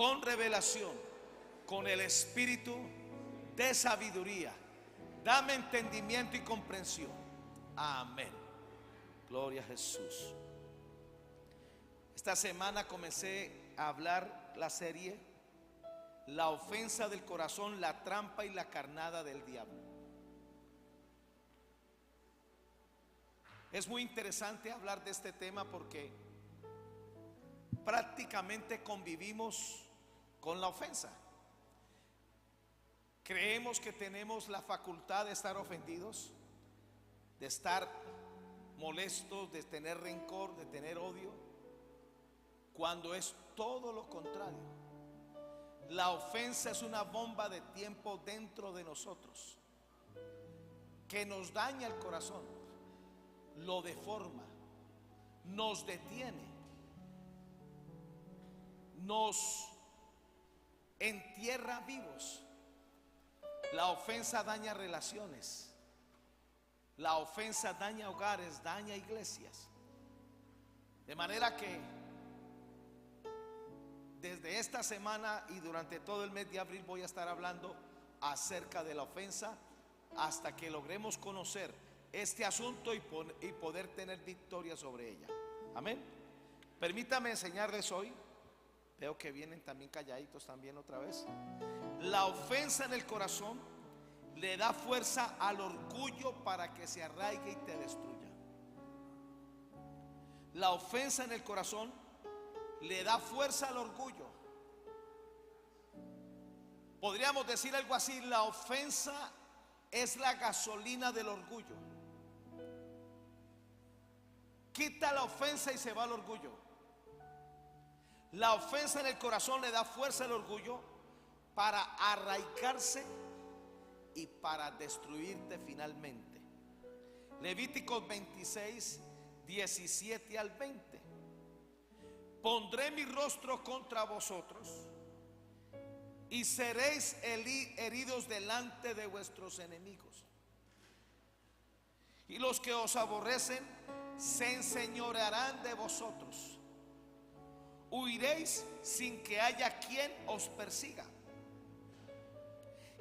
con revelación, con el espíritu de sabiduría. Dame entendimiento y comprensión. Amén. Gloria a Jesús. Esta semana comencé a hablar la serie La ofensa del corazón, la trampa y la carnada del diablo. Es muy interesante hablar de este tema porque prácticamente convivimos con la ofensa. Creemos que tenemos la facultad de estar ofendidos, de estar molestos, de tener rencor, de tener odio, cuando es todo lo contrario. La ofensa es una bomba de tiempo dentro de nosotros que nos daña el corazón, lo deforma, nos detiene, nos entierra vivos. La ofensa daña relaciones, la ofensa daña hogares, daña iglesias. De manera que desde esta semana y durante todo el mes de abril voy a estar hablando acerca de la ofensa hasta que logremos conocer este asunto y poder tener victoria sobre ella. Amén. Permítame enseñarles hoy. Veo que vienen también calladitos también otra vez. La ofensa en el corazón le da fuerza al orgullo para que se arraigue y te destruya. La ofensa en el corazón le da fuerza al orgullo. Podríamos decir algo así: la ofensa es la gasolina del orgullo. Quita la ofensa y se va el orgullo. La ofensa en el corazón le da fuerza al orgullo para arraigarse y para destruirte finalmente. Levíticos 26, 17 al 20. Pondré mi rostro contra vosotros y seréis heridos delante de vuestros enemigos. Y los que os aborrecen se enseñorearán de vosotros. Huiréis sin que haya quien os persiga.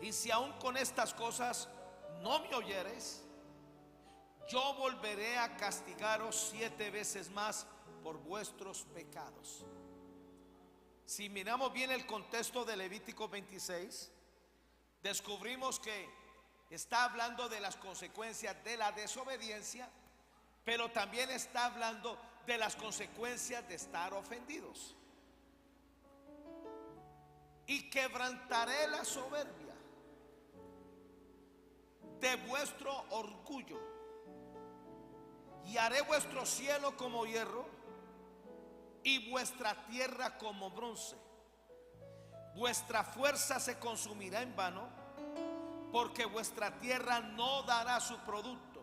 Y si aún con estas cosas no me oyereis, yo volveré a castigaros 7 veces más por vuestros pecados. Si miramos bien el contexto de Levítico 26, descubrimos que está hablando de las consecuencias de la desobediencia, pero también está hablando de las consecuencias de estar ofendidos. Y quebrantaré la soberbia de vuestro orgullo, y haré vuestro cielo como hierro y vuestra tierra como bronce. Vuestra fuerza se consumirá en vano, porque vuestra tierra no dará su producto,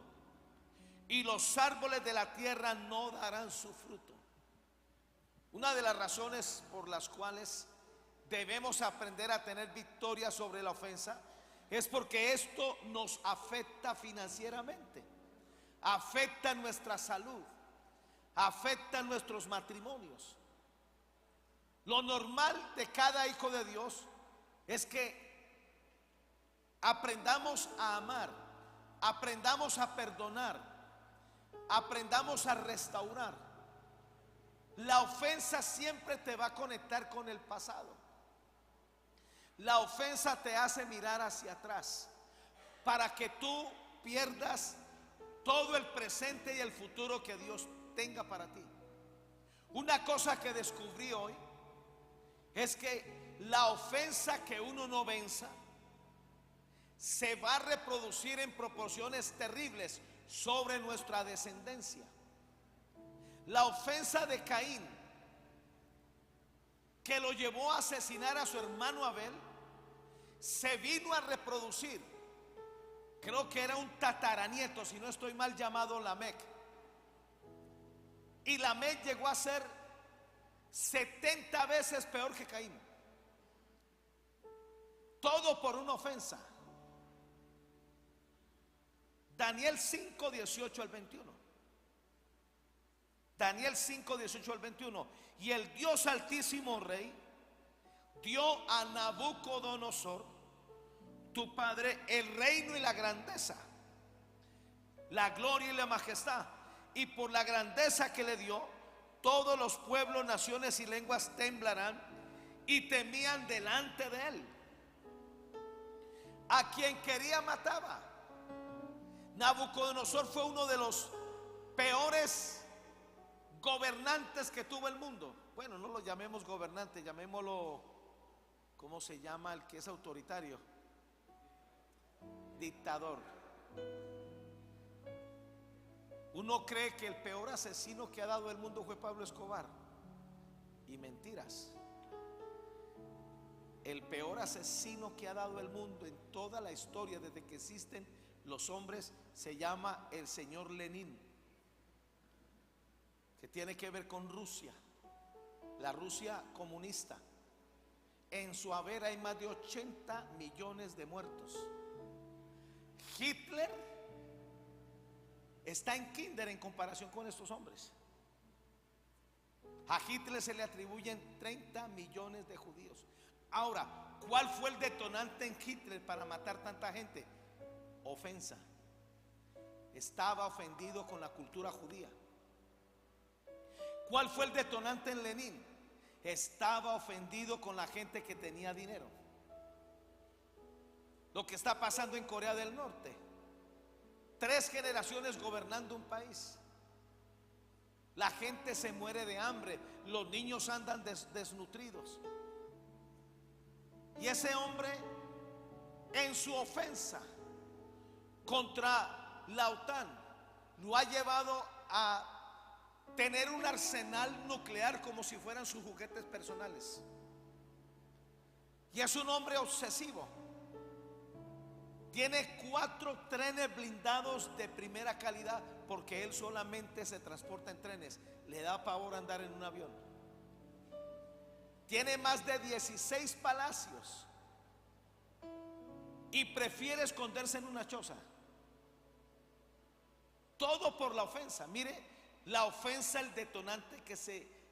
y los árboles de la tierra no darán su fruto. Una de las razones por las cuales debemos aprender a tener victoria sobre la ofensa es porque esto nos afecta financieramente, afecta nuestra salud, afecta nuestros matrimonios. Lo normal de cada hijo de Dios es que aprendamos a amar, aprendamos a perdonar, aprendamos a restaurar. La ofensa siempre te va a conectar con el pasado. La ofensa te hace mirar hacia atrás para que tú pierdas todo el presente y el futuro que Dios tenga para ti. Una cosa que descubrí hoy es que la ofensa que uno no venza se va a reproducir en proporciones terribles sobre nuestra descendencia. La ofensa de Caín, que lo llevó a asesinar a su hermano Abel, se vino a reproducir. Creo que era un tataranieto, si no estoy mal, llamado Lamec. Y Lamec llegó a ser 70 veces peor que Caín. Todo por una ofensa. Daniel 5, 18 al 21. Daniel 5, 18 al 21. Y el Dios altísimo, Rey, dio a Nabucodonosor, tu padre, el reino y la grandeza, la gloria y la majestad. Y por la grandeza que le dio, todos los pueblos, naciones y lenguas temblarán y temían delante de él. A quien quería mataba. Nabucodonosor fue uno de los peores gobernantes que tuvo el mundo. Bueno, no lo llamemos gobernante, llamémoslo, ¿cómo se llama el que es autoritario? Dictador. Uno cree que el peor asesino que ha dado el mundo fue Pablo Escobar, y mentiras. El peor asesino que ha dado el mundo en toda la historia desde que existen los hombres se llama el señor Lenin, que tiene que ver con Rusia, la Rusia comunista. En su haber hay más de 80 millones de muertos. Hitler está en kinder en comparación con estos hombres. A Hitler se le atribuyen 30 millones de judíos. Ahora, ¿cuál fue el detonante en Hitler para matar tanta gente? Ofensa. Estaba ofendido con la cultura judía. ¿Cuál fue el detonante en Lenin? Estaba ofendido con la gente que tenía dinero. Lo que está pasando en Corea del Norte. 3 generaciones gobernando un país. La gente se muere de hambre, los niños andan desnutridos. Y ese hombre, en su ofensa contra la OTAN, lo ha llevado a tener un arsenal nuclear como si fueran sus juguetes personales. Y es un hombre obsesivo. Tiene 4 trenes blindados de primera calidad, porque él solamente se transporta en trenes. Le da pavor andar en un avión. Tiene más de 16 palacios y prefiere esconderse en una choza. Todo por la ofensa. Mire, la ofensa, el detonante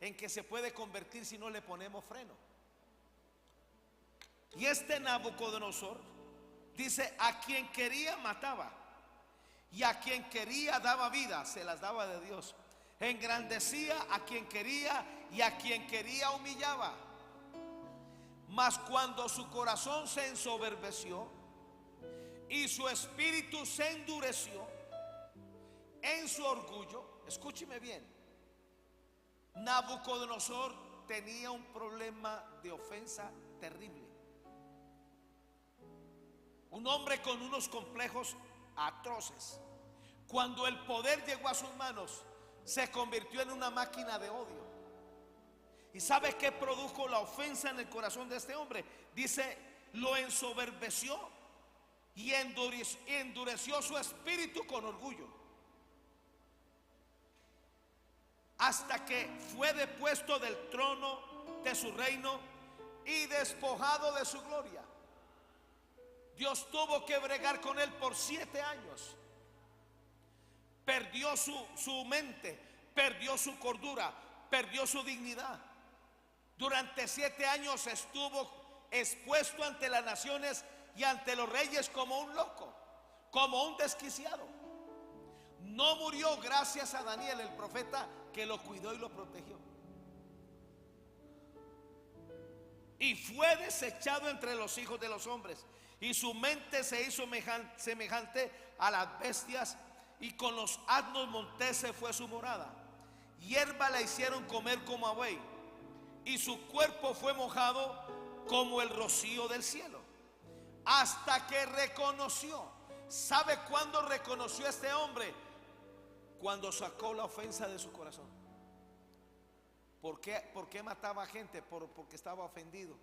en que se puede convertir si no le ponemos freno. Y este Nabucodonosor dice: a quien quería mataba, y a quien quería daba vida, se las daba de Dios. Engrandecía a quien quería y a quien quería humillaba. Mas cuando su corazón se ensoberbeció y su espíritu se endureció en su orgullo, escúcheme bien, Nabucodonosor tenía un problema de ofensa terrible. Un hombre con unos complejos atroces. Cuando el poder llegó a sus manos, se convirtió en una máquina de odio. ¿Y sabe qué produjo la ofensa en el corazón de este hombre? Dice, lo ensoberbeció y endureció su espíritu con orgullo, hasta que fue depuesto del trono de su reino y despojado de su gloria. Dios tuvo que bregar con él por 7 años. Perdió su mente, perdió su cordura, perdió su dignidad. Durante 7 años estuvo expuesto ante las naciones y ante los reyes como un loco, como un desquiciado. No murió gracias a Daniel, el profeta, que lo cuidó y lo protegió. Y fue desechado entre los hijos de los hombres, y su mente se hizo semejante a las bestias, y con los asnos montés fue su morada. Hierba la hicieron comer como a buey, y su cuerpo fue mojado como el rocío del cielo. Hasta que reconoció. ¿Sabe cuándo reconoció este hombre? Cuando sacó la ofensa de su corazón. ¿Por qué mataba gente? Porque estaba ofendido.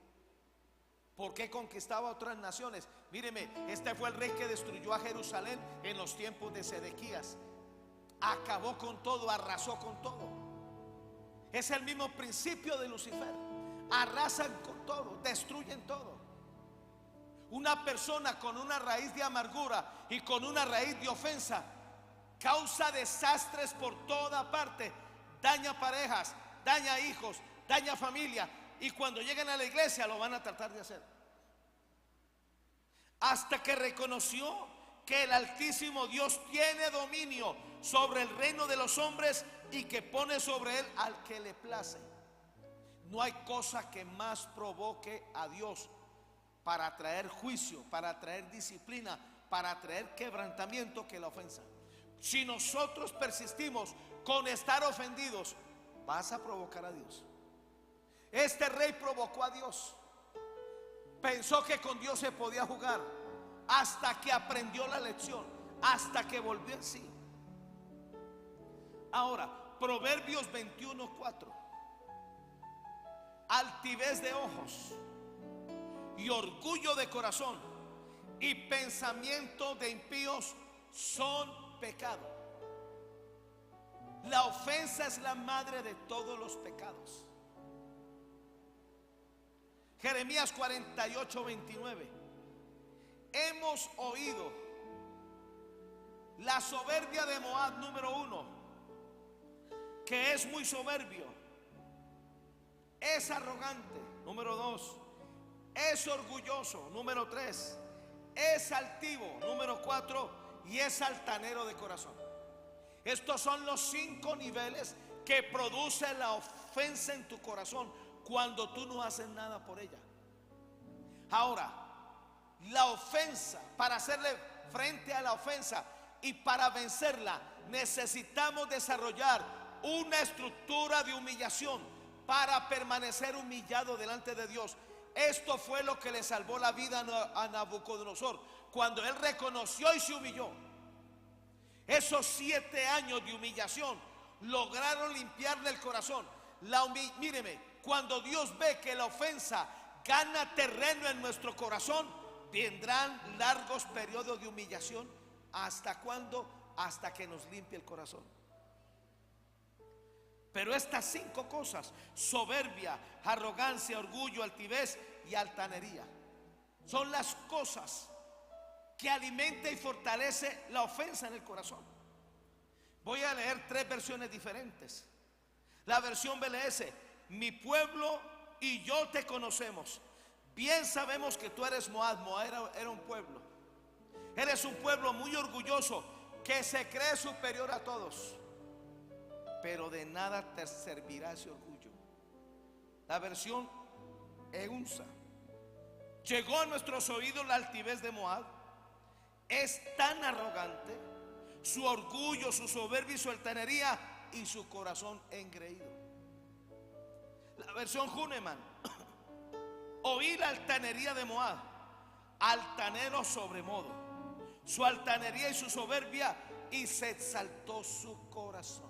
¿Por qué conquistaba otras naciones? Míreme, este fue el rey que destruyó a Jerusalén en los tiempos de Sedequías. Acabó con todo, arrasó con todo. Es el mismo principio de Lucifer. Arrasan con todo, destruyen todo. Una persona con una raíz de amargura y con una raíz de ofensa causa desastres por toda parte. Daña parejas, daña hijos, daña familia. y cuando lleguen a la iglesia lo van a tratar de hacer. Hasta que reconoció que el Altísimo Dios tiene dominio sobre el reino de los hombres y que pone sobre él al que le place. No hay cosa que más provoque a Dios para traer juicio, para traer disciplina, para traer quebrantamiento que la ofensa. Si nosotros persistimos con estar ofendidos, vas a provocar a Dios. Este rey provocó a Dios. Pensó que con Dios se podía jugar, hasta que aprendió la lección, hasta que volvió en sí. Ahora, Proverbios 21:4. Altivez de ojos y orgullo de corazón y pensamiento de impíos son pecado. La ofensa es la madre de todos los pecados. Jeremías 48:29. Hemos oído la soberbia de Moab, número 1, que es muy soberbio, es arrogante, número 2, es orgulloso, número 3, es altivo, número 4, y es altanero de corazón. Estos son los 5 niveles que produce la ofensa en tu corazón cuando tú no haces nada por ella. Ahora, la ofensa, para hacerle frente a la ofensa y para vencerla, necesitamos desarrollar una estructura de humillación para permanecer humillado delante de Dios. Esto fue lo que le salvó la vida a Nabucodonosor, cuando él reconoció y se humilló. Esos 7 años de humillación lograron limpiarle el corazón. Míreme, cuando Dios ve que la ofensa gana terreno en nuestro corazón, vendrán largos periodos de humillación. ¿Hasta cuándo? Hasta que nos limpie el corazón. Pero estas 5 cosas: soberbia, arrogancia, orgullo, altivez y altanería, son las cosas que alimenta y fortalece la ofensa en el corazón. Voy a leer 3 versiones diferentes. La versión BLS: mi pueblo y yo te conocemos. Bien sabemos que tú eres Moab. Moab era un pueblo. Eres un pueblo muy orgulloso que se cree superior a todos, pero de nada te servirá ese orgullo. La versión EUNSA: llegó a nuestros oídos la altivez de Moab. Es tan arrogante, su orgullo, su soberbia y su altanería, y su corazón engreído. La versión Huneman: oí la altanería de Moab, altanero sobremodo, su altanería y su soberbia, y se exaltó su corazón.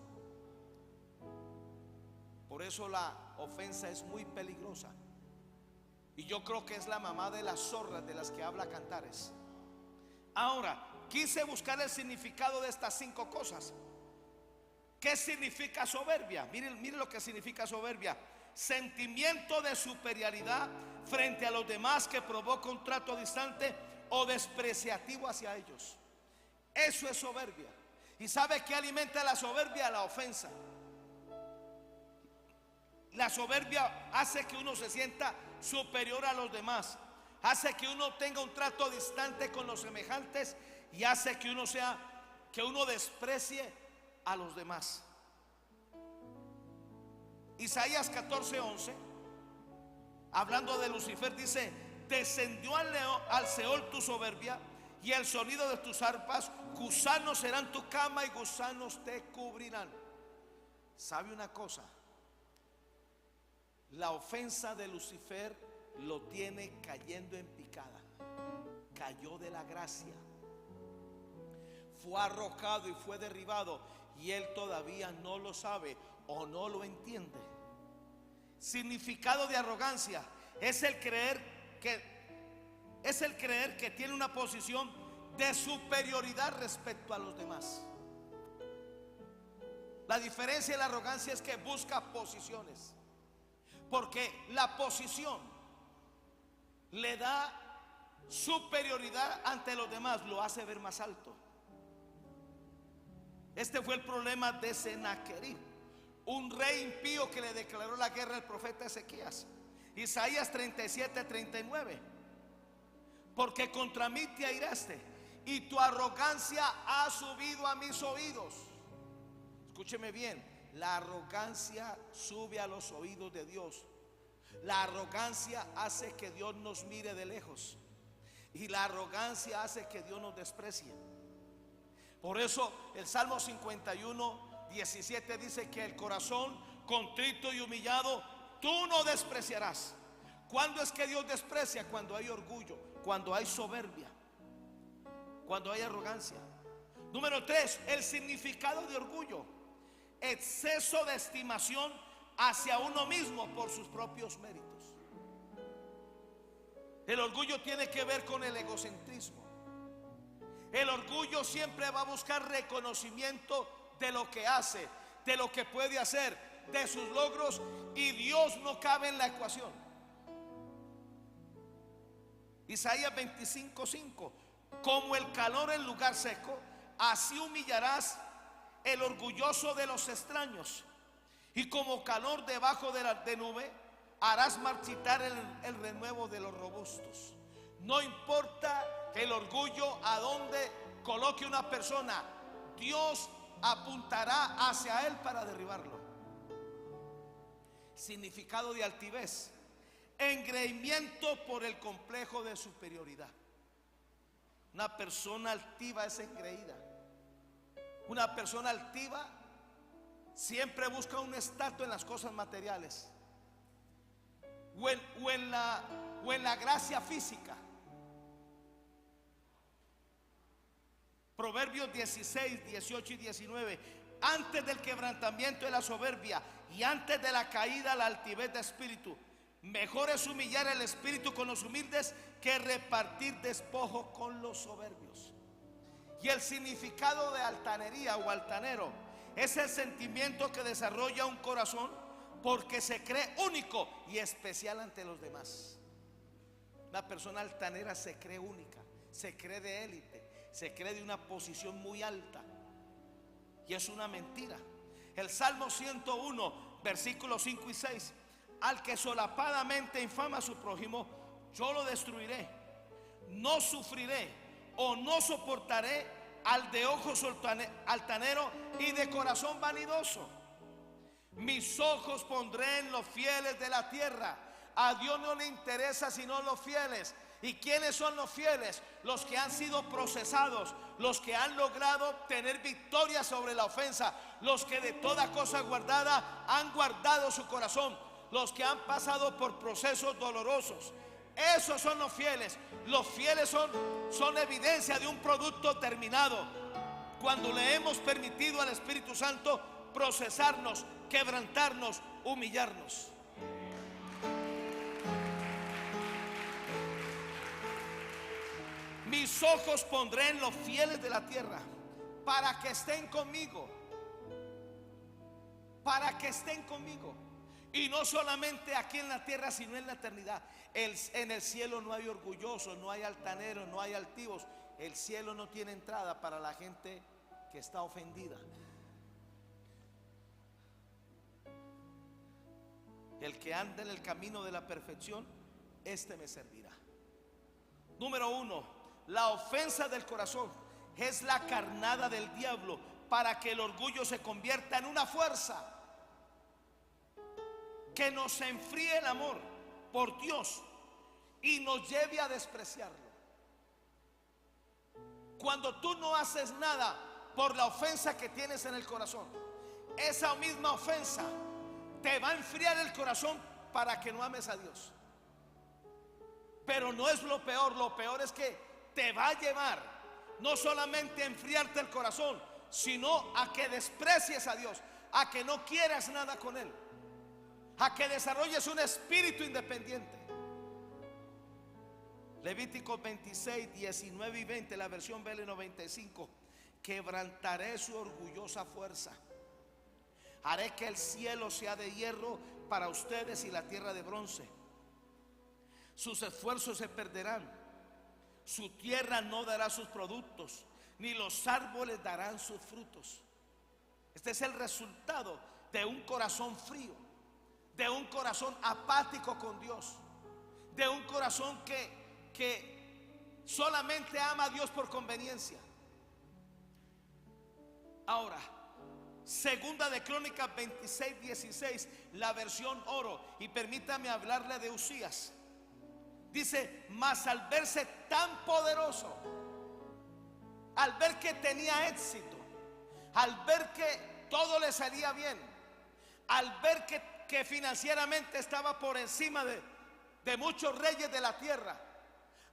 Por eso la ofensa es muy peligrosa, y yo creo que es la mamá de las zorras de las que habla Cantares. Ahora, quise buscar el significado de estas 5 cosas. ¿Qué significa soberbia? Miren lo que significa soberbia: sentimiento de superioridad frente a los demás que provoca un trato distante o despreciativo hacia ellos. Eso es soberbia. ¿Y sabe qué alimenta la soberbia? La ofensa. La soberbia hace que uno se sienta superior a los demás, hace que uno tenga un trato distante con los semejantes, y hace que uno desprecie a los demás. Isaías 14:11, hablando de Lucifer, dice: descendió al Seol tu soberbia, y el sonido de tus arpas, gusanos serán tu cama y gusanos te cubrirán. ¿Sabe una cosa? La ofensa de Lucifer lo tiene cayendo en picada. Cayó de la gracia, fue arrojado y fue derribado, y él todavía no lo sabe o no lo entiende. Significado de arrogancia: es el creer que tiene una posición de superioridad respecto a los demás. La diferencia de la arrogancia es que busca posiciones, porque la posición le da superioridad ante los demás, lo hace ver más alto. Este fue el problema de Sennacherib, un rey impío que le declaró la guerra al profeta Ezequías. Isaías 37:39. Porque contra mí te airaste y tu arrogancia ha subido a mis oídos. Escúcheme bien, la arrogancia sube a los oídos de Dios. La arrogancia hace que Dios nos mire de lejos, y la arrogancia hace que Dios nos desprecie. Por eso el Salmo 51:17 dice que el corazón contrito y humillado tú no despreciarás. ¿Cuándo es que Dios desprecia? Cuando hay orgullo, cuando hay soberbia, cuando hay arrogancia. Número 3, el significado de orgullo: exceso de estimación hacia uno mismo por sus propios méritos. El orgullo tiene que ver con el egocentrismo. El orgullo siempre va a buscar reconocimiento de lo que hace, de lo que puede hacer, de sus logros, y Dios no cabe en la ecuación. Isaías 25:5. Como el calor en lugar seco, así humillarás el orgulloso de los extraños, y como calor debajo de nube, harás marchitar el renuevo de los robustos. No importa el orgullo a donde coloque una persona, Dios apuntará hacia él para derribarlo. Significado de altivez: engreimiento por el complejo de superioridad. Una persona altiva es engreída. Una persona altiva siempre busca un estatus en las cosas materiales o en la gracia física. Proverbios 16, 18 y 19. Antes del quebrantamiento de la soberbia y antes de la caída la altivez de espíritu. Mejor es humillar el espíritu con los humildes que repartir despojo con los soberbios. Y el significado de altanería o altanero es el sentimiento que desarrolla un corazón porque se cree único y especial ante los demás. Una persona altanera se cree única, se cree de élite, se cree de una posición muy alta, y es una mentira. El Salmo 101 versículos 5 y 6. Al que solapadamente infama a su prójimo, yo lo destruiré. No sufriré o no soportaré al de ojos altanero y de corazón vanidoso. Mis ojos pondré en los fieles de la tierra. A Dios no le interesa sino los fieles. ¿Y quiénes son los fieles? Los que han sido procesados, los que han logrado tener victoria sobre la ofensa, los que de toda cosa guardada han guardado su corazón, los que han pasado por procesos dolorosos. Esos son los fieles. Los fieles son evidencia de un producto terminado. Cuando le hemos permitido al Espíritu Santo procesarnos, quebrantarnos, humillarnos. Mis ojos pondré en los fieles de la tierra para que estén conmigo. Para que estén conmigo. Y no solamente aquí en la tierra, sino en la eternidad. En el cielo no hay orgullosos, no hay altaneros, no hay altivos. El cielo no tiene entrada para la gente que está ofendida. El que anda en el camino de la perfección, este me servirá. Número 1, la ofensa del corazón es la carnada del diablo para que el orgullo se convierta en una fuerza que nos enfríe el amor por Dios y nos lleve a despreciarlo. Cuando tú no haces nada por la ofensa que tienes en el corazón, esa misma ofensa te va a enfriar el corazón para que no ames a Dios. Pero no es lo peor es que te va a llevar no solamente a enfriarte el corazón, sino a que desprecies a Dios, a que no quieras nada con Él, a que desarrolles un espíritu independiente. Levítico 26, 19 y 20, la versión BL 95. Quebrantaré su orgullosa fuerza. Haré que el cielo sea de hierro para ustedes y la tierra de bronce. Sus esfuerzos se perderán. Su tierra no dará sus productos, ni los árboles darán sus frutos. Este es el resultado de un corazón frío, de un corazón apático con Dios, de un corazón que solamente ama a Dios por conveniencia. Ahora, segunda de Crónicas 26:16, la versión oro, y permítame hablarle de Usías. Dice: mas al verse tan poderoso, al ver que tenía éxito, al ver que todo le salía bien, al ver que financieramente estaba por encima de muchos reyes de la tierra,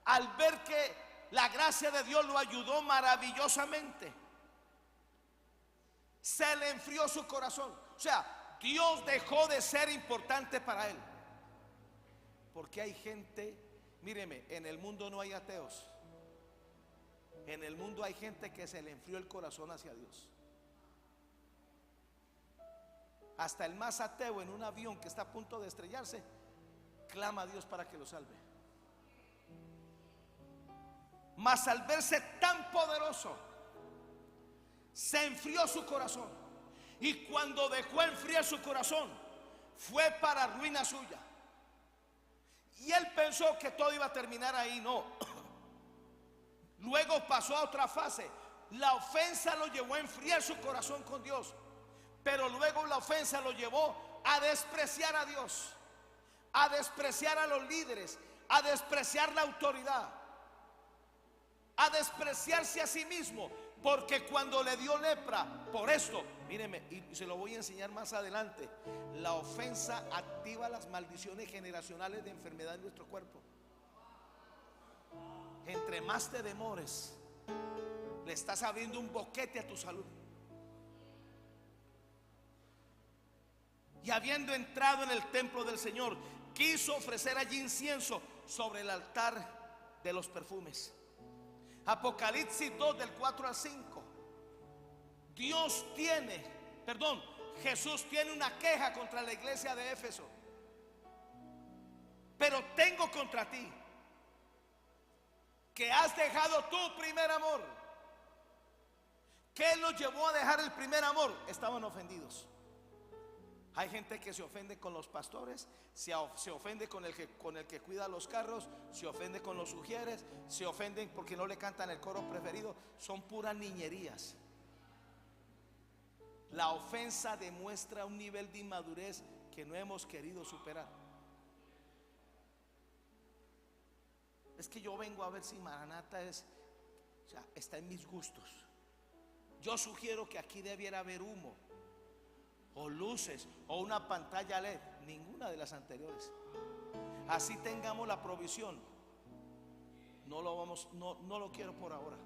al ver que la gracia de Dios lo ayudó maravillosamente, se le enfrió su corazón. O sea, Dios dejó de ser importante para él. Porque hay gente, míreme, en el mundo no hay ateos. En el mundo hay gente que se le enfrió el corazón hacia Dios. Hasta el más ateo en un avión que está a punto de estrellarse clama a Dios para que lo salve. Mas al verse tan poderoso, se enfrió su corazón. Y cuando dejó enfriar su corazón, fue para ruina suya. Y él pensó que todo iba a terminar ahí. No. Luego pasó a otra fase. La ofensa lo llevó a enfriar su corazón con Dios. Pero luego la ofensa lo llevó a despreciar a Dios, a despreciar a los líderes, a despreciar la autoridad, a despreciarse a sí mismo. Porque cuando le dio lepra, por esto, míreme, y se lo voy a enseñar más adelante, la ofensa activa las maldiciones generacionales de enfermedad en nuestro cuerpo. Entre más te demores, le estás abriendo un boquete a tu salud. Y habiendo entrado en el templo del Señor, quiso ofrecer allí incienso sobre el altar de los perfumes. Apocalipsis 2 del 4 al 5. Jesús tiene una queja contra la iglesia de Éfeso. Pero tengo contra ti que has dejado tu primer amor. ¿Qué los llevó a dejar el primer amor? Estaban ofendidos. Hay gente que se ofende con los pastores, se ofende con el que cuida los carros, se ofende con los sugieres, se ofenden porque no le cantan el coro preferido. Son puras niñerías. La ofensa demuestra un nivel de inmadurez que no hemos querido superar. Es que yo vengo a ver si Maranata está en mis gustos. Yo sugiero que aquí debiera haber humo, o luces, o una pantalla LED. Ninguna de las anteriores. Así tengamos la provisión, no lo quiero por ahora.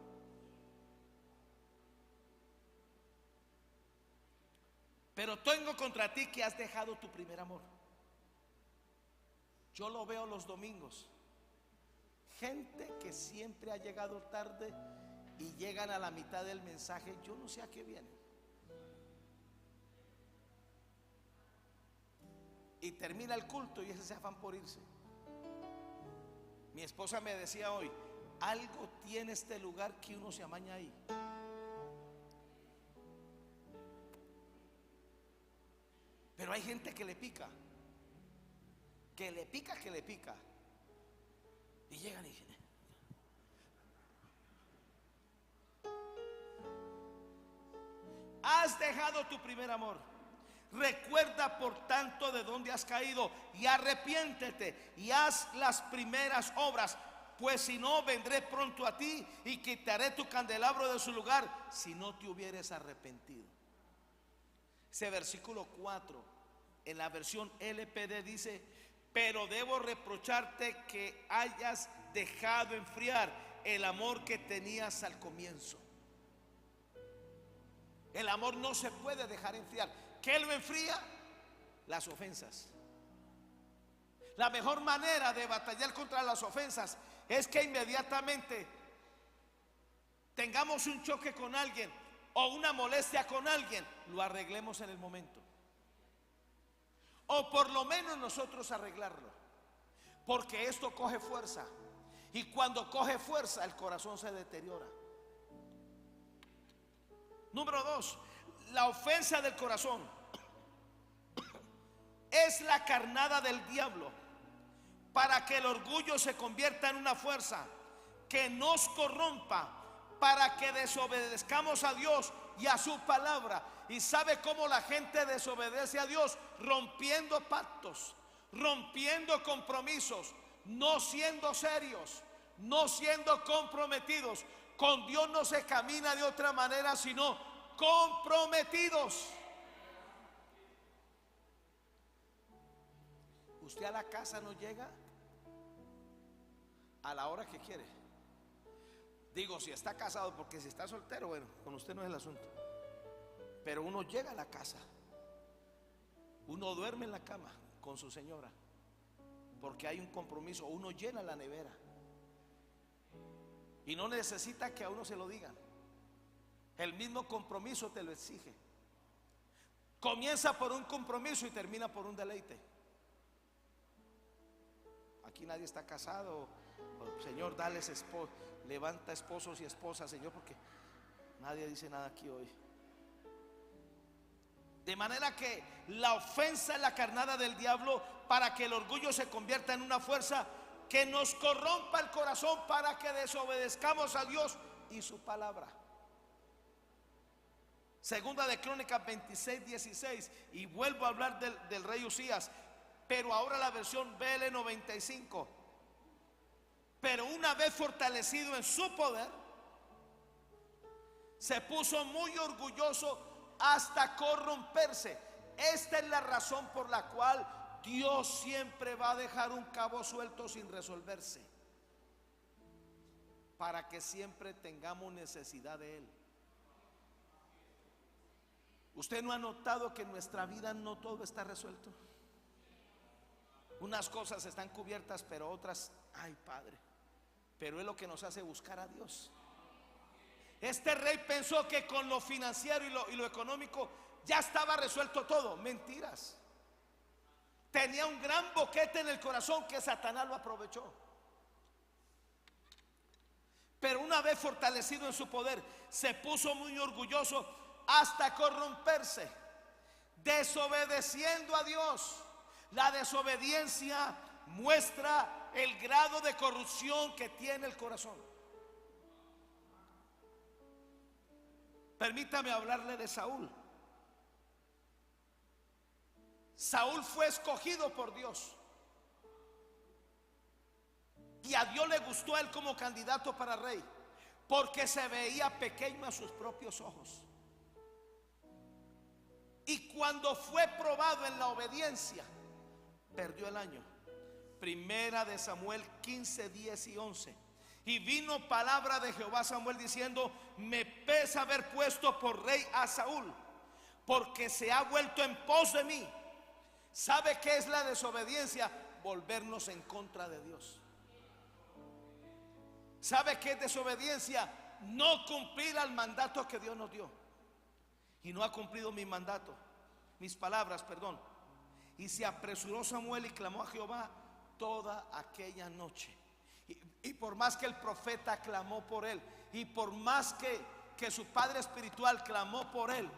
Pero tengo contra ti que has dejado tu primer amor. Yo lo veo los domingos. Gente que siempre ha llegado tarde y llegan a la mitad del mensaje. Yo no sé a qué vienen. Y termina el culto y ese se afán por irse. Mi esposa me decía hoy: algo tiene este lugar que uno se amaña ahí. Pero hay gente que le pica, que le pica. Y llegan y dicen: has dejado tu primer amor. Recuerda por tanto de dónde has caído y arrepiéntete y haz las primeras obras, pues si no, vendré pronto a ti y quitaré tu candelabro de su lugar si no te hubieres arrepentido. Ese versículo 4 en la versión LPD dice: pero debo reprocharte que hayas dejado enfriar el amor que tenías al comienzo. El amor no se puede dejar enfriar. ¿Qué lo enfría? Las ofensas. La mejor manera de batallar contra las ofensas es que inmediatamente tengamos un choque con alguien o una molestia con alguien, lo arreglemos en el momento. O por lo menos nosotros arreglarlo. Porque esto coge fuerza. Y cuando coge fuerza, el corazón se deteriora. Número 2, la ofensa del corazón es la carnada del diablo para que el orgullo se convierta en una fuerza que nos corrompa, para que desobedezcamos a Dios y a su palabra. ¿Y sabe cómo la gente desobedece a Dios? Rompiendo pactos, rompiendo compromisos, no siendo serios, no siendo comprometidos. Con Dios no se camina de otra manera sino comprometidos. Usted a la casa no llega a la hora que quiere. Digo, si está casado, porque si está soltero, bueno, con usted no es el asunto. Pero uno llega a la casa, uno duerme en la cama con su señora, porque hay un compromiso. Uno llena la nevera y no necesita que a uno se lo digan. El mismo compromiso te lo exige. Comienza por un compromiso y termina por un deleite. Aquí nadie está casado. Señor, dales esposo, levanta esposos y esposas, Señor, porque nadie dice nada aquí hoy. De manera que la ofensa es la carnada del diablo para que el orgullo se convierta en una fuerza que nos corrompa el corazón, para que desobedezcamos a Dios y su palabra. Segunda de Crónicas 26:16. Y vuelvo a hablar del rey Usías, pero ahora la versión BL 95. Pero una vez fortalecido en su poder, se puso muy orgulloso hasta corromperse. Esta es la razón por la cual Dios siempre va a dejar un cabo suelto sin resolverse, para que siempre tengamos necesidad de Él. ¿Usted no ha notado que en nuestra vida no todo está resuelto? Unas cosas están cubiertas, pero otras, ay Padre. Pero es lo que nos hace buscar a Dios. Este rey pensó que con lo financiero y lo económico ya estaba resuelto todo. Mentiras. Tenía un gran boquete en el corazón que Satanás lo aprovechó. Pero una vez fortalecido en su poder, se puso muy orgulloso hasta corromperse, desobedeciendo a Dios. La desobediencia muestra el grado de corrupción que tiene el corazón. Permítame hablarle de Saúl. Saúl fue escogido por Dios, y a Dios le gustó a él como candidato para rey, porque se veía pequeño a sus propios ojos. Y cuando fue probado en la obediencia, perdió el año. Primera de Samuel 15, 10 y 11. Y vino palabra de Jehová a Samuel diciendo: me pesa haber puesto por rey a Saúl, porque se ha vuelto en pos de mí. ¿Sabe qué es la desobediencia? Volvernos en contra de Dios. ¿Sabe qué es desobediencia? No cumplir al mandato que Dios nos dio. Y no ha cumplido mi mandato, mis palabras, perdón. Y se apresuró Samuel y clamó a Jehová toda aquella noche. Y por más que el profeta clamó por él, y por más que su padre espiritual clamó por él,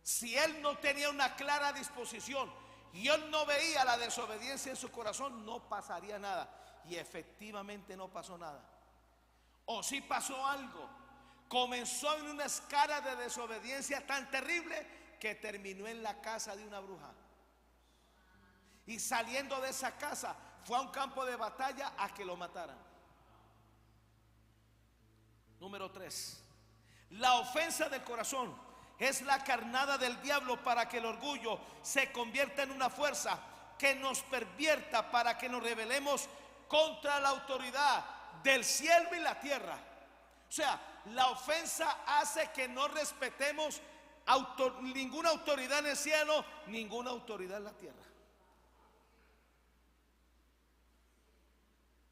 si él no tenía una clara disposición y él no veía la desobediencia en su corazón, no pasaría nada. Y efectivamente no pasó nada. O sí pasó algo. Comenzó en una escala de desobediencia tan terrible que terminó en la casa de una bruja. Y saliendo de esa casa fue a un campo de batalla a que lo mataran. Número 3. La ofensa del corazón es la carnada del diablo para que el orgullo se convierta en una fuerza que nos pervierta, para que nos rebelemos contra la autoridad del cielo y la tierra. O sea, la ofensa hace que no respetemos ninguna autoridad en el cielo, ninguna autoridad en la tierra.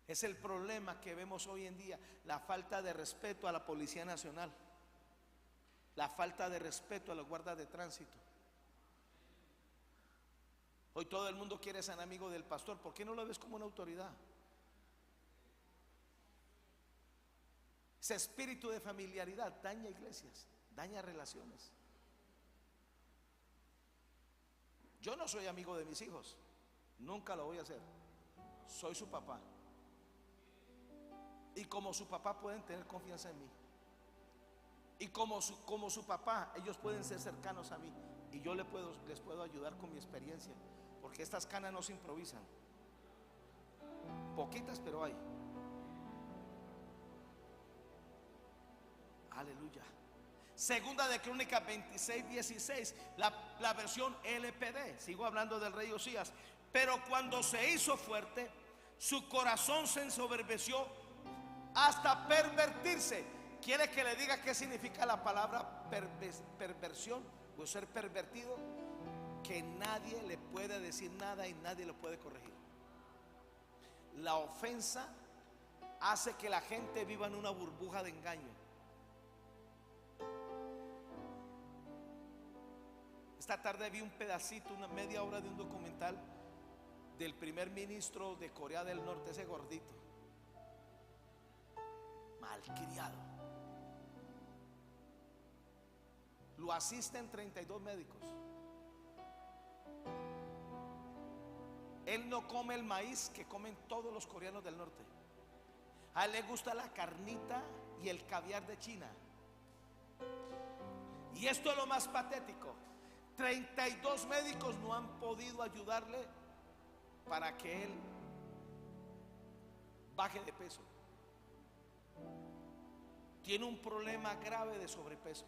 Es el problema que vemos hoy en día, la falta de respeto a la Policía Nacional, la falta de respeto a los guardas de tránsito. Hoy todo el mundo quiere ser amigo del pastor. ¿Por qué no lo ves como una autoridad? Ese espíritu de familiaridad daña iglesias, daña relaciones. Yo no soy amigo de mis hijos, nunca lo voy a hacer. Soy su papá. Y como su papá pueden tener confianza en mí. Y como su papá, ellos pueden ser cercanos a mí. Y yo les puedo ayudar con mi experiencia. Porque estas canas no se improvisan. Poquitas, pero hay. Aleluya. Segunda de Crónicas 26:16, la versión LPD. Sigo hablando del rey Usías. Pero cuando se hizo fuerte, su corazón se ensoberbeció hasta pervertirse. ¿Quiere que le diga qué significa la palabra perversión o ser pervertido? Que nadie le puede decir nada y nadie lo puede corregir. La ofensa hace que la gente viva en una burbuja de engaño. Esta tarde vi un pedacito, una media hora de un documental del primer ministro de Corea del Norte, ese gordito, malcriado. Lo asisten 32 médicos. Él no come el maíz que comen todos los coreanos del norte. A él le gusta la carnita y el caviar de China. Y esto es lo más patético: 32 médicos no han podido ayudarle para que él baje de peso. Tiene un problema grave de sobrepeso,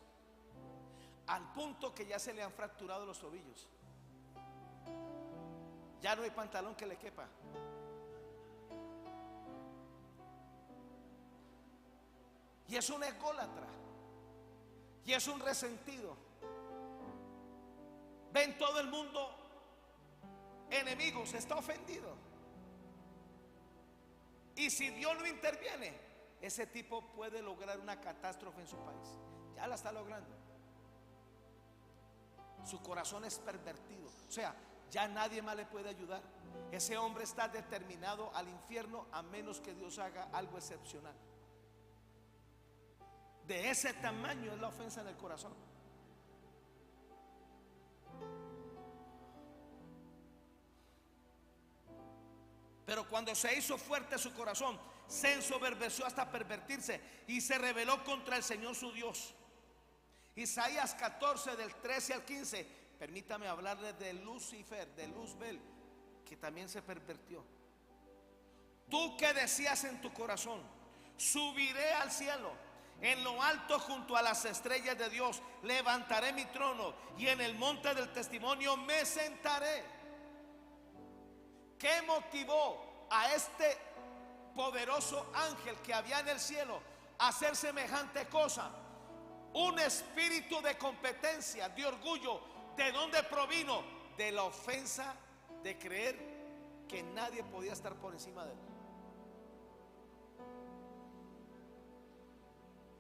al punto que ya se le han fracturado los tobillos. Ya no hay pantalón que le quepa. Y es un ególatra. Y es un resentido. Ven todo el mundo enemigos, está ofendido. Y si Dios no interviene, ese tipo puede lograr una catástrofe en su país. Ya la está logrando. Su corazón es pervertido. O sea, ya nadie más le puede ayudar. Ese hombre está determinado al infierno a menos que Dios haga algo excepcional. De ese tamaño es la ofensa en el corazón. Pero cuando se hizo fuerte su corazón, se ensoberbeció hasta pervertirse y se rebeló contra el Señor su Dios. Isaías 14 del 13 al 15. Permítame hablarles de Lucifer, de Luzbel, que también se pervirtió. Tú que decías en tu corazón: subiré al cielo, en lo alto junto a las estrellas de Dios levantaré mi trono, y en el monte del testimonio me sentaré. ¿Qué motivó a este poderoso ángel que había en el cielo a hacer semejante cosa? Un espíritu de competencia, de orgullo. ¿De dónde provino? De la ofensa de creer que nadie podía estar por encima de él.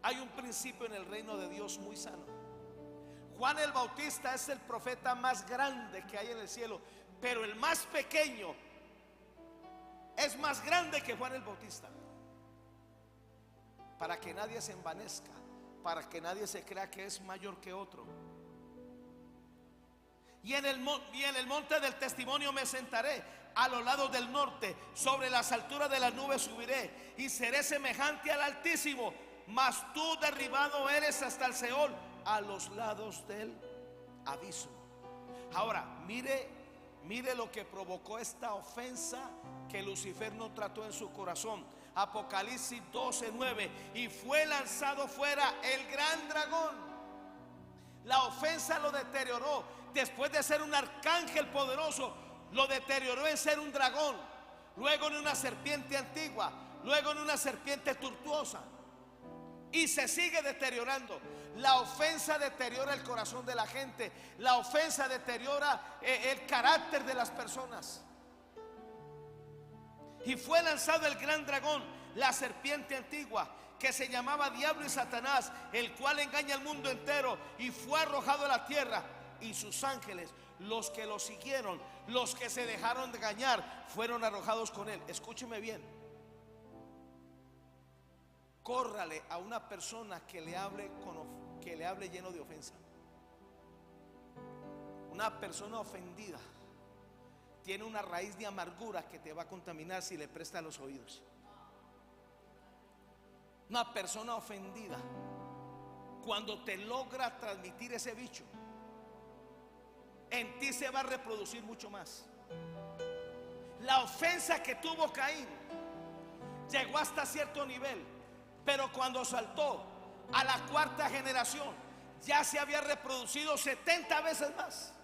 Hay un principio en el reino de Dios muy sano. Juan el Bautista es el profeta más grande que hay en el cielo, pero el más pequeño es más grande que Juan el Bautista. Para que nadie se envanezca, para que nadie se crea que es mayor que otro. Y en el monte del testimonio me sentaré, a los lados del norte, sobre las alturas de las nubes subiré, y seré semejante al Altísimo. Mas tú derribado eres hasta el Seol, a los lados del abismo. Ahora, mire lo que provocó esta ofensa que Lucifer no trató en su corazón. Apocalipsis 12:9. Y fue lanzado fuera el gran dragón. La ofensa lo deterioró. Después de ser un arcángel poderoso, lo deterioró en ser un dragón, luego en una serpiente antigua, luego en una serpiente tortuosa, y se sigue deteriorando. La ofensa deteriora el corazón de la gente. La ofensa deteriora el carácter de las personas. Y fue lanzado el gran dragón, la serpiente antigua, que se llamaba Diablo y Satanás, el cual engaña al mundo entero, y fue arrojado a la tierra. Y sus ángeles, los que lo siguieron, los que se dejaron de engañar, fueron arrojados con él. Escúcheme bien. Córrale a una persona que le hable lleno de ofensa. Una persona ofendida tiene una raíz de amargura que te va a contaminar si le prestas los oídos. Una persona ofendida, cuando te logra transmitir ese bicho, en ti se va a reproducir mucho más. La ofensa que tuvo Caín llegó hasta cierto nivel, pero cuando saltó a la cuarta generación ya se había reproducido 70 veces más.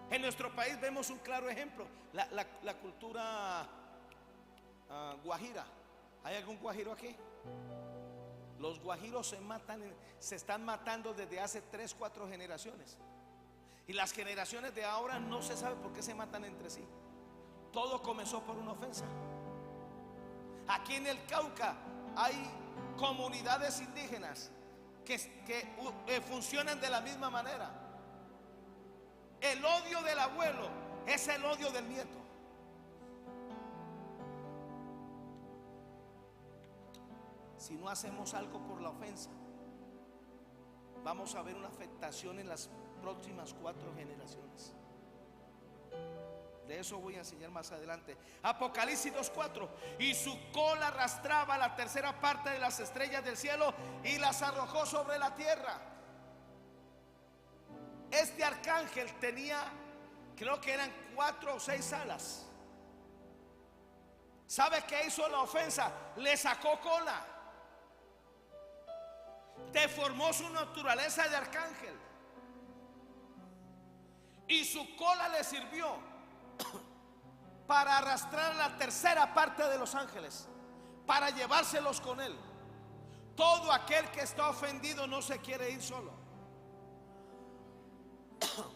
En nuestro país vemos un claro ejemplo, la cultura guajira. ¿Hay algún guajiro aquí? Los guajiros se están matando desde hace 3, 4 generaciones. Y las generaciones de ahora no se sabe por qué se matan entre sí. Todo comenzó por una ofensa. Aquí en el Cauca hay comunidades indígenas que funcionan de la misma manera. El odio del abuelo es el odio del nieto. Si no hacemos algo por la ofensa, vamos a ver una afectación en las próximas 4 generaciones. De eso voy a enseñar más adelante. Apocalipsis 2:4. Y su cola arrastraba la tercera parte de las estrellas del cielo y las arrojó sobre la tierra. Este arcángel tenía, creo que eran 4 o 6 alas. ¿Sabe qué hizo la ofensa? Le sacó cola. Deformó su naturaleza de arcángel. Y su cola le sirvió para arrastrar la tercera parte de los ángeles, para llevárselos con él. Todo aquel que está ofendido no se quiere ir solo.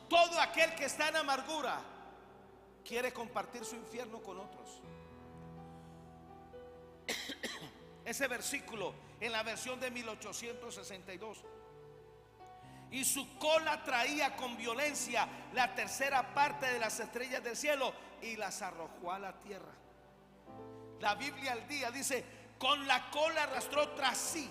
Todo aquel que está en amargura quiere compartir su infierno con otros. Ese versículo en la versión de 1862. Y su cola traía con violencia la tercera parte de las estrellas del cielo y las arrojó a la tierra. La Biblia al día dice: con la cola arrastró tras sí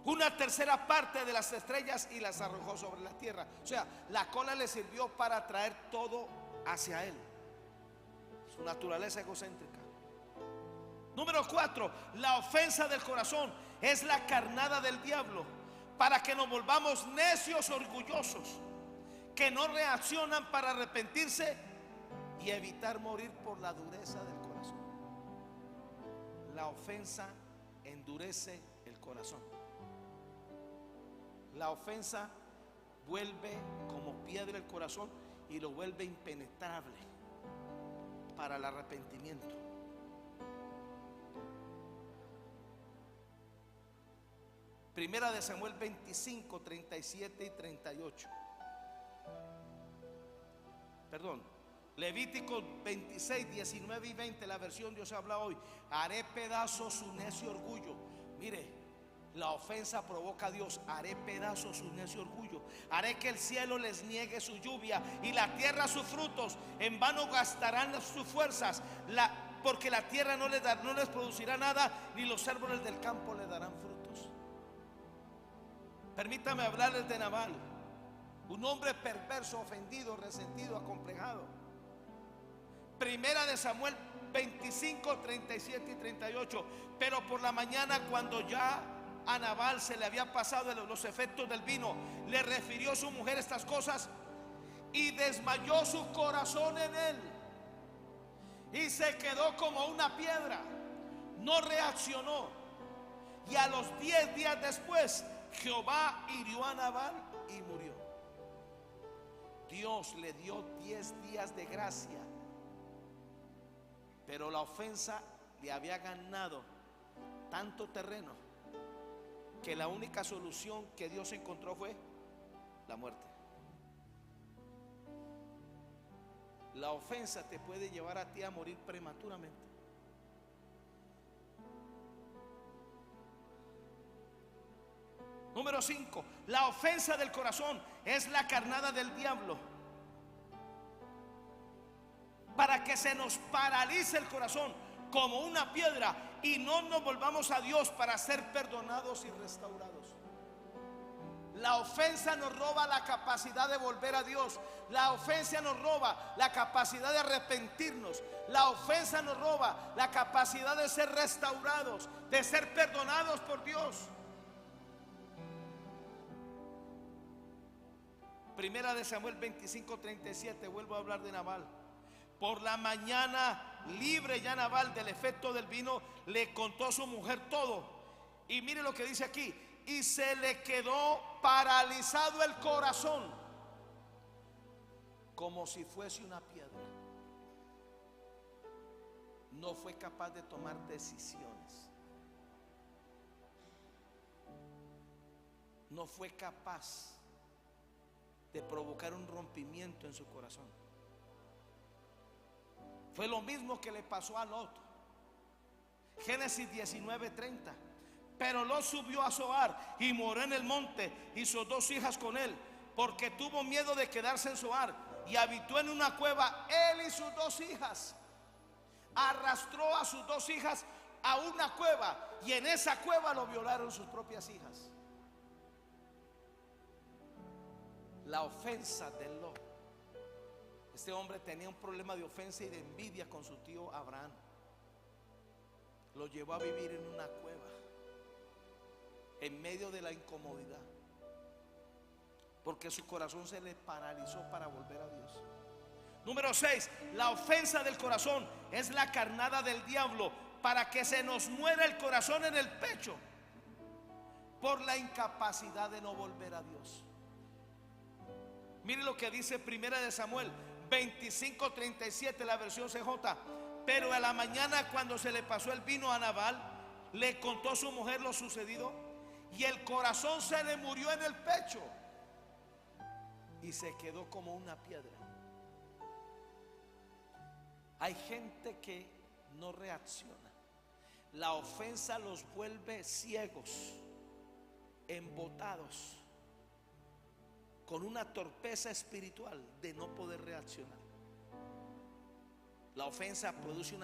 una tercera parte de las estrellas y las arrojó sobre la tierra. O sea, la cola le sirvió para traer todo hacia él. Su naturaleza egocéntrica. Número 4, la ofensa del corazón es la carnada del diablo, para que nos volvamos necios, orgullosos, que no reaccionan para arrepentirse y evitar morir por la dureza del corazón. La ofensa endurece el corazón. La ofensa vuelve como piedra el corazón y lo vuelve impenetrable para el arrepentimiento. Primera de Samuel 25, 37 y 38. Perdón, Levítico 26, 19 y 20, la versión Dios habla hoy. Haré pedazos su necio orgullo. Mire, la ofensa provoca a Dios. Haré pedazos su necio orgullo. Haré que el cielo les niegue su lluvia y la tierra sus frutos. En vano gastarán sus fuerzas, porque la tierra no les producirá nada, ni los árboles del campo le darán frutos. Permítame hablarles de Nabal, un hombre perverso, ofendido, resentido, acomplejado. Primera de Samuel 25, 37 y 38. Pero por la mañana, cuando ya a Nabal se le había pasado los efectos del vino, le refirió su mujer estas cosas y desmayó su corazón en él y se quedó como una piedra. No reaccionó. Y a los 10 días después, Jehová hirió a Nabal y murió. Dios le dio 10 días de gracia, pero la ofensa le había ganado tanto terreno que la única solución que Dios encontró fue la muerte. La ofensa te puede llevar a ti a morir prematuramente. Número 5, la ofensa del corazón es la carnada del diablo, para que se nos paralice el corazón como una piedra y no nos volvamos a Dios para ser perdonados y restaurados. La ofensa nos roba la capacidad de volver a Dios. La ofensa nos roba la capacidad de arrepentirnos. La ofensa nos roba la capacidad de ser restaurados, de ser perdonados por Dios. Primera de Samuel 25:37, vuelvo a hablar de Nabal. Por la mañana, libre ya Nabal del efecto del vino, le contó a su mujer todo. Y mire lo que dice aquí: y se le quedó paralizado el corazón, como si fuese una piedra. No fue capaz de tomar decisiones. No fue capaz de provocar un rompimiento en su corazón. Fue lo mismo que le pasó a Lot. Génesis 19:30. Pero Lot subió a Zoar y moró en el monte, y sus 2 hijas con él, porque tuvo miedo de quedarse en Zoar, y habitó en una cueva él y sus 2 hijas. Arrastró a sus 2 hijas a una cueva, y en esa cueva lo violaron sus propias hijas. La ofensa de Lot. Este hombre tenía un problema de ofensa y de envidia con su tío Abraham. Lo llevó a vivir en una cueva, en medio de la incomodidad, porque su corazón se le paralizó para volver a Dios. Número 6, la ofensa del corazón es la carnada del diablo para que se nos muera el corazón en el pecho por la incapacidad de no volver a Dios. Mire lo que dice Primera de Samuel 25:37, la versión CJ. Pero a la mañana, cuando se le pasó el vino a Nabal, le contó a su mujer lo sucedido, y el corazón se le murió en el pecho y se quedó como una piedra. Hay gente que no reacciona. La ofensa los vuelve ciegos, embotados, con una torpeza espiritual de no poder reaccionar. La ofensa produce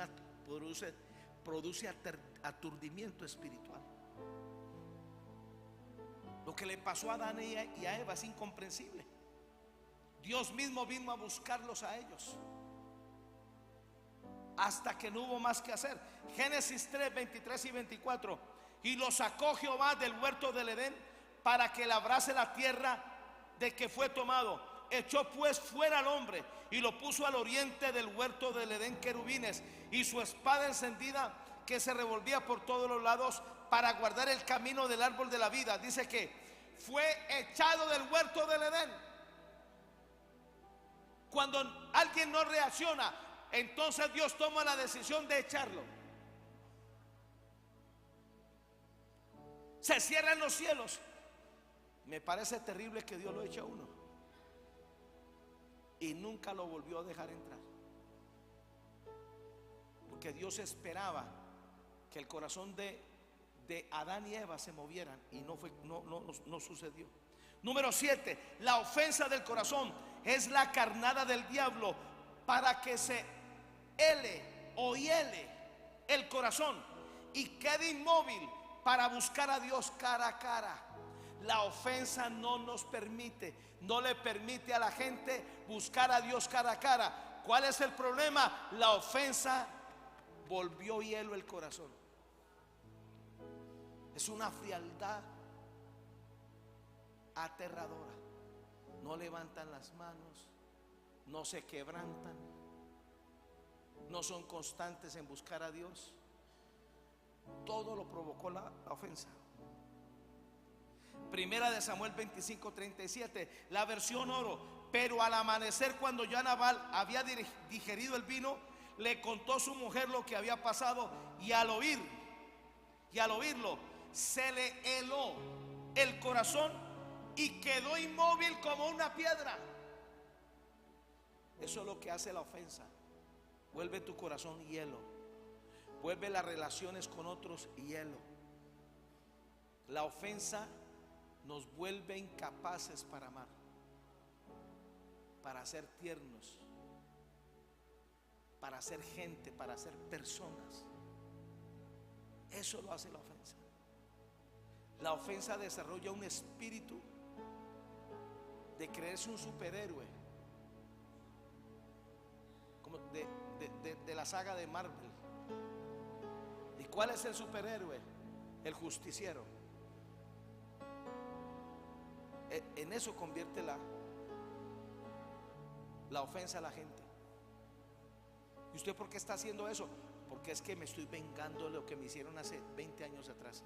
aturdimiento espiritual. Lo que le pasó a Adán y a Eva es incomprensible. Dios mismo vino a buscarlos a ellos hasta que no hubo más que hacer. Génesis 3:23 y 24. Y lo sacó Jehová del huerto del Edén para que labrase la tierra de que fue tomado. Echó pues fuera al hombre y lo puso al oriente del huerto del Edén querubines y su espada encendida que se revolvía por todos los lados para guardar el camino del árbol de la vida. Dice que fue echado del huerto del Edén. Cuando alguien no reacciona, entonces Dios toma la decisión de echarlo. Se cierran los cielos. Me parece terrible que Dios lo eche a uno y nunca lo volvió a dejar entrar, porque Dios esperaba que el corazón de Adán y Eva se movieran, y no sucedió. Número 7, la ofensa del corazón es la carnada del diablo para que se hiele el corazón y quede inmóvil para buscar a Dios cara a cara. La ofensa no nos permite, no le permite a la gente buscar a Dios cara a cara. ¿Cuál es el problema? La ofensa volvió hielo el corazón. Es una frialdad aterradora. No levantan las manos, no se quebrantan, no son constantes en buscar a Dios. Todo lo provocó la ofensa. Primera de Samuel 25:37, la versión oro. Pero al amanecer, cuando ya Nabal había digerido el vino, le contó a su mujer lo que había pasado, y al oírlo se le heló el corazón y quedó inmóvil como una piedra. Eso es lo que hace la ofensa. Vuelve tu corazón hielo, vuelve las relaciones con otros hielo. La ofensa nos vuelve incapaces para amar, para ser tiernos, para ser gente, para ser personas. Eso lo hace la ofensa. La ofensa desarrolla un espíritu de creerse un superhéroe, como de la saga de Marvel. ¿Y cuál es el superhéroe? El justiciero. En eso convierte la ofensa a la gente. ¿Y usted por qué está haciendo eso? Porque es que me estoy vengando de lo que me hicieron hace 20 años atrás.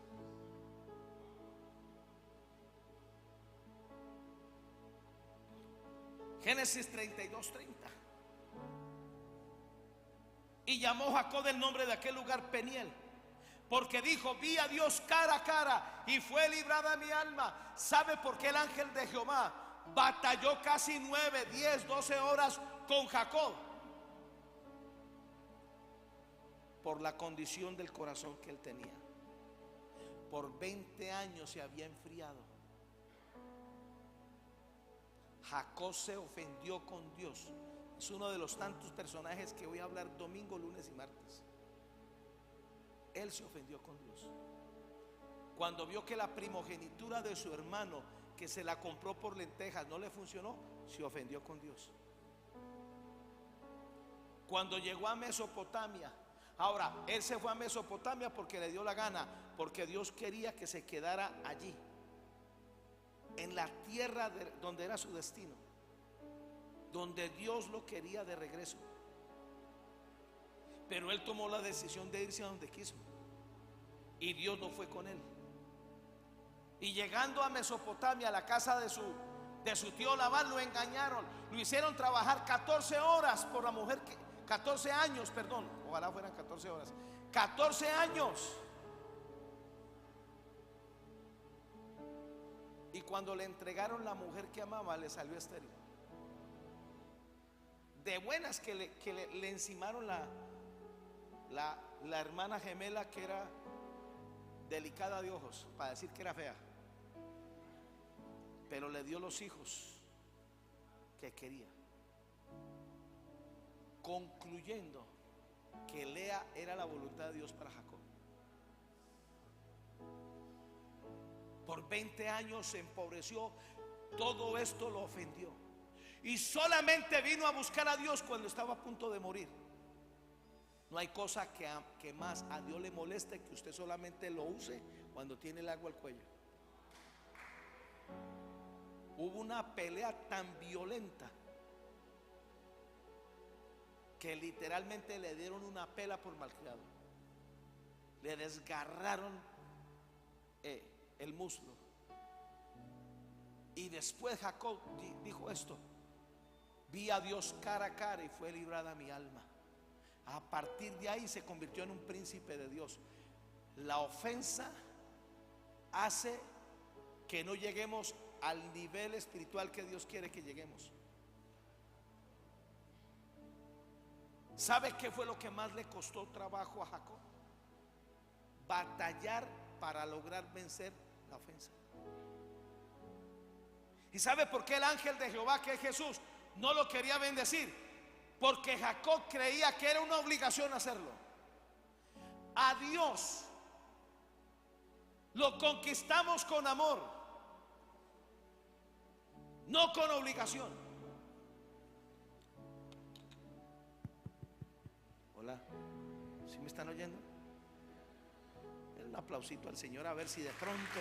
Génesis 32:30. Y llamó Jacob el nombre de aquel lugar Peniel, porque dijo: vi a Dios cara a cara y fue librada mi alma. ¿Sabe por qué el ángel de Jehová batalló casi 9, 10, 12 horas con Jacob? Por la condición del corazón que él tenía. Por 20 años se había enfriado. Jacob se ofendió con Dios. Es uno de los tantos personajes que voy a hablar domingo, lunes y martes. Él se ofendió con Dios cuando vio que la primogenitura de su hermano, que se la compró por lentejas, no le funcionó. Se ofendió con Dios. Cuando llegó a Mesopotamia, ahora él se fue a Mesopotamia porque le dio la gana, porque Dios quería que se quedara allí, en la tierra donde era su destino, donde Dios lo quería de regreso. Pero él tomó la decisión de irse a donde quiso, y Dios no fue con él. Y llegando a Mesopotamia, a la casa de su tío Labán, lo engañaron, lo hicieron trabajar 14 horas por la mujer 14 años, perdón, ojalá fueran 14 horas, 14 años. Y cuando le entregaron la mujer que amaba, le salió estéril. De buenas que le encimaron la hermana gemela, que era delicada de ojos, para decir que era fea, pero le dio los hijos que quería, concluyendo que Lea era la voluntad de Dios para Jacob. Por 20 años se empobreció. Todo esto lo ofendió, y solamente vino a buscar a Dios cuando estaba a punto de morir. No hay cosa que más a Dios le moleste que usted solamente lo use cuando tiene el agua al cuello. Hubo una pelea tan violenta que literalmente le dieron una pela por malcriado. Le desgarraron el muslo. Y después Jacob dijo esto: vi a Dios cara a cara y fue librada mi alma. A partir de ahí se convirtió en un príncipe de Dios. La ofensa hace que no lleguemos al nivel espiritual que Dios quiere que lleguemos. ¿Sabe qué fue lo que más le costó trabajo a Jacob? Batallar para lograr vencer la ofensa. ¿Y sabe por qué el ángel de Jehová, que es Jesús, no lo quería bendecir? Porque Jacob creía que era una obligación hacerlo. A Dios lo conquistamos con amor, no con obligación. Hola, ¿sí me están oyendo? Un aplausito al Señor, a ver si de pronto.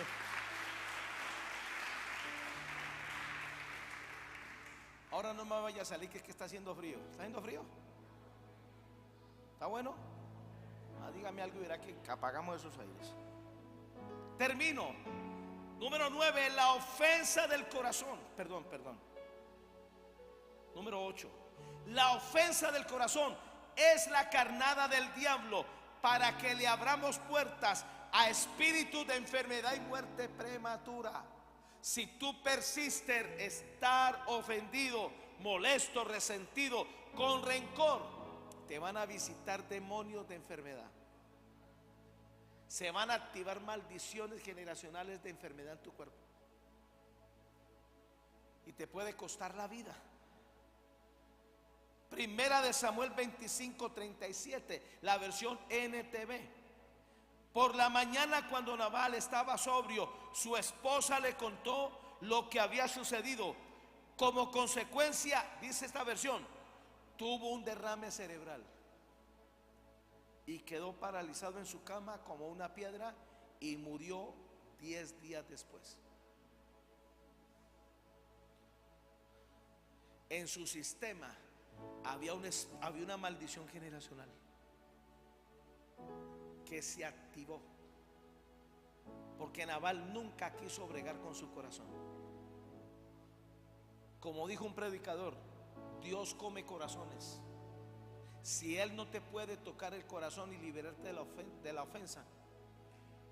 Ahora no me vaya a salir que es que está haciendo frío. ¿Está haciendo frío? ¿Está bueno? Dígame algo y verá que apagamos esos aires. Termino. Número 9, la ofensa del corazón. Perdón. Número 8, la ofensa del corazón es la carnada del diablo para que le abramos puertas a espíritus de enfermedad y muerte prematura. Si tú persistes estar ofendido, molesto, resentido, con rencor, te van a visitar demonios de enfermedad. Se van a activar maldiciones generacionales de enfermedad en tu cuerpo, y te puede costar la vida. Primera de Samuel 25:37, la versión NTV. Por la mañana, cuando Nabal estaba sobrio, su esposa le contó lo que había sucedido. Como consecuencia, dice esta versión, tuvo un derrame cerebral y quedó paralizado en su cama como una piedra y murió 10 días después. En su sistema había una maldición generacional que se activó porque Nabal nunca quiso bregar con su corazón. Como dijo un predicador, Dios come corazones. Si Él no te puede tocar el corazón y liberarte de la ofensa,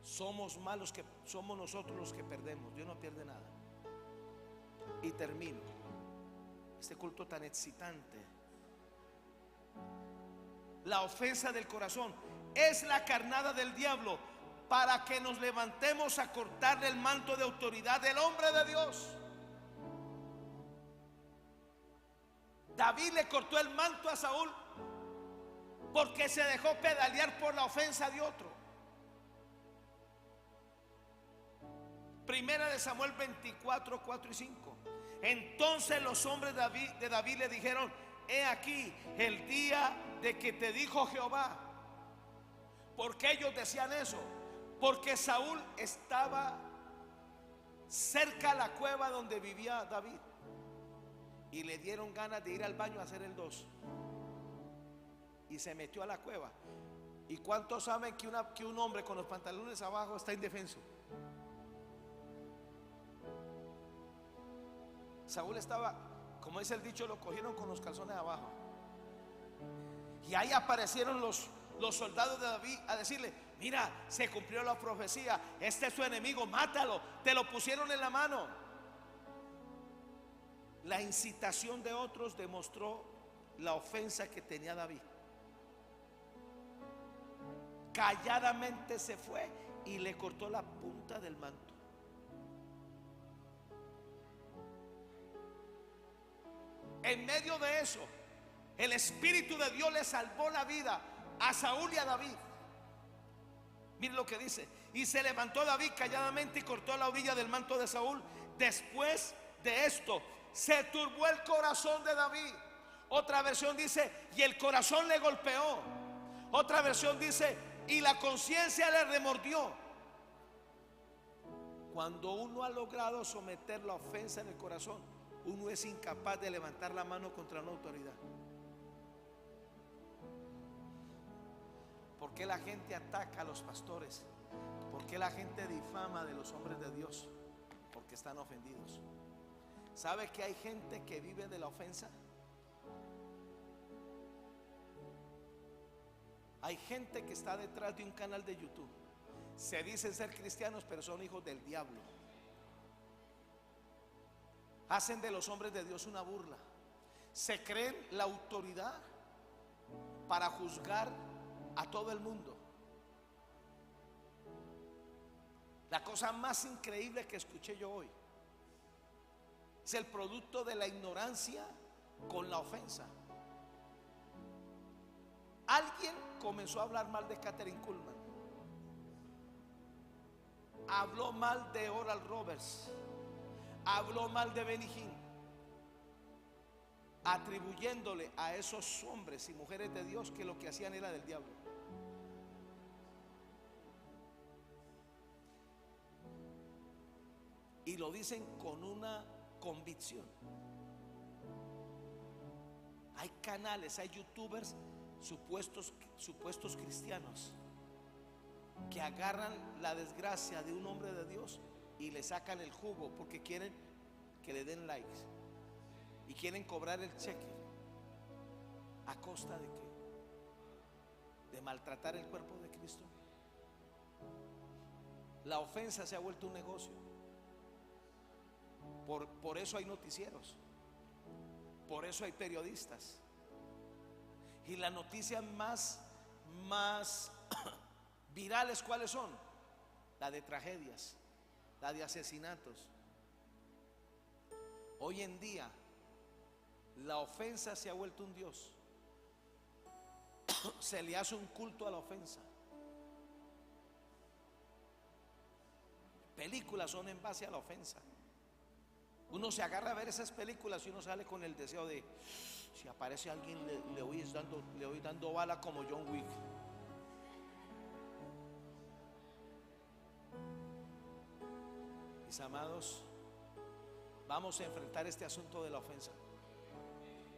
somos nosotros los que perdemos. Dios no pierde nada. Y termino este culto tan excitante. La ofensa del corazón es la carnada del diablo para que nos levantemos a cortarle el manto de autoridad del hombre de Dios. David le cortó el manto a Saúl porque se dejó pedalear por la ofensa de otro. Primera de Samuel 24, 4 y 5. Entonces los hombres de David le dijeron: he aquí el día de que te dijo Jehová. ¿Por qué ellos decían eso? Porque Saúl estaba cerca a la cueva donde vivía David y le dieron ganas de ir al baño a hacer el 2 y se metió a la cueva. ¿Y cuántos saben que un hombre con los pantalones abajo está indefenso? Saúl estaba, como dice el dicho, lo cogieron con los calzones abajo. Y ahí aparecieron los soldados de David a decirle: mira, se cumplió la profecía, este es su enemigo, mátalo. Te lo pusieron en la mano. La incitación de otros demostró la ofensa que tenía David. Calladamente se fue y le cortó la punta del manto. En medio de eso, el Espíritu de Dios le salvó la vida a Saúl y a David. Miren lo que dice: y se levantó David calladamente y cortó la orilla del manto de Saúl. Después de esto se turbó el corazón de David. Otra versión dice: y el corazón le golpeó. Otra versión dice: y la conciencia le remordió. Cuando uno ha logrado someter la ofensa en el corazón, uno es incapaz de levantar la mano contra una autoridad. ¿Por qué la gente ataca a los pastores? ¿Por qué la gente difama de los hombres de Dios? Porque están ofendidos. ¿Sabe que hay gente que vive de la ofensa? Hay gente que está detrás de un canal de YouTube. Se dicen ser cristianos, pero son hijos del diablo. Hacen de los hombres de Dios una burla. Se creen la autoridad para juzgar a todo el mundo. La cosa más increíble que escuché yo hoy es el producto de la ignorancia con la ofensa. Alguien comenzó a hablar mal de Kathryn Kuhlman, habló mal de Oral Roberts, habló mal de Benny Hinn, atribuyéndole a esos hombres y mujeres de Dios que lo que hacían era del diablo. Y lo dicen con una convicción. Hay canales, hay youtubers supuestos cristianos que agarran la desgracia de un hombre de Dios y le sacan el jugo porque quieren que le den likes y quieren cobrar el cheque. ¿A costa de qué? De maltratar el cuerpo de Cristo. La ofensa se ha vuelto un negocio. Por eso hay noticieros, por eso hay periodistas. Y las noticias más virales, ¿cuáles son? La de tragedias, la de asesinatos. Hoy en día la ofensa se ha vuelto un dios. Se le hace un culto a la ofensa. Películas son en base a la ofensa. Uno se agarra a ver esas películas y uno sale con el deseo de, si aparece alguien le voy dando bala como John Wick. Mis amados, vamos a enfrentar este asunto de la ofensa.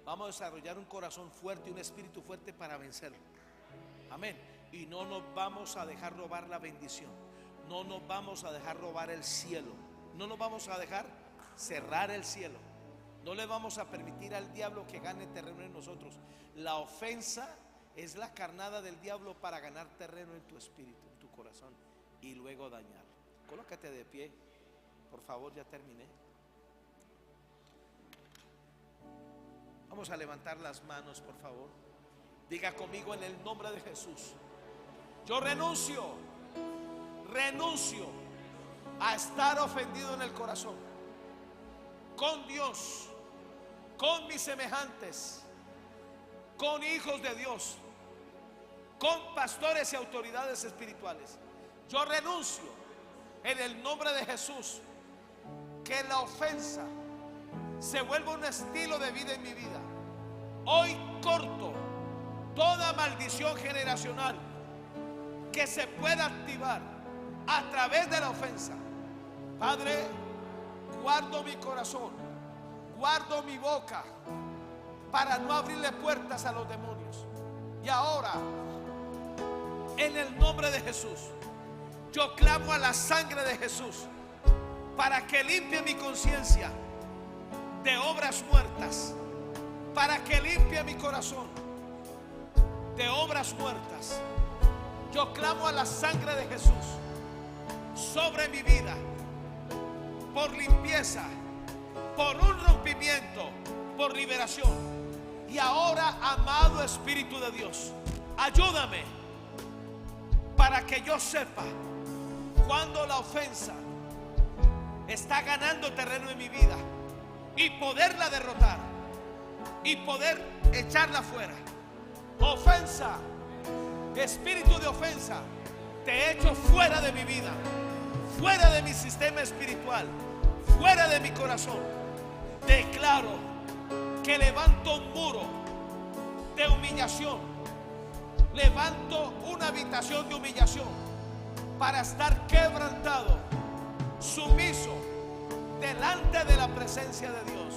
Vamos a desarrollar un corazón fuerte y un espíritu fuerte para vencerlo. Amén. Y no nos vamos a dejar robar la bendición. No nos vamos a dejar robar el cielo. No nos vamos a dejar cerrar el cielo. No le vamos a permitir al diablo que gane terreno en nosotros. La ofensa es la carnada del diablo para ganar terreno en tu espíritu, en tu corazón, y luego dañar. Colócate de pie, por favor, ya terminé. Vamos a levantar las manos, por favor. Diga conmigo en el nombre de Jesús: yo renuncio a estar ofendido en el corazón con Dios, con mis semejantes, con hijos de Dios, con pastores y autoridades espirituales. Yo renuncio en el nombre de Jesús que la ofensa se vuelva un estilo de vida en mi vida. Hoy corto toda maldición generacional que se pueda activar a través de la ofensa. Padre, guardo mi corazón, guardo mi boca para no abrirle puertas a los demonios. Y ahora, en el nombre de Jesús, yo clamo a la sangre de Jesús para que limpie mi conciencia de obras muertas, para que limpie mi corazón de obras muertas. Yo clamo a la sangre de Jesús sobre mi vida, por limpieza, por un rompimiento, por liberación. Y ahora, amado Espíritu de Dios, ayúdame para que yo sepa cuando la ofensa está ganando terreno en mi vida y poderla derrotar y poder echarla fuera. Ofensa, espíritu de ofensa, te echo fuera de mi vida, fuera de mi sistema espiritual, fuera de mi corazón. Declaro que levanto un muro de humillación, levanto una habitación de humillación para estar quebrantado, sumiso delante de la presencia de Dios.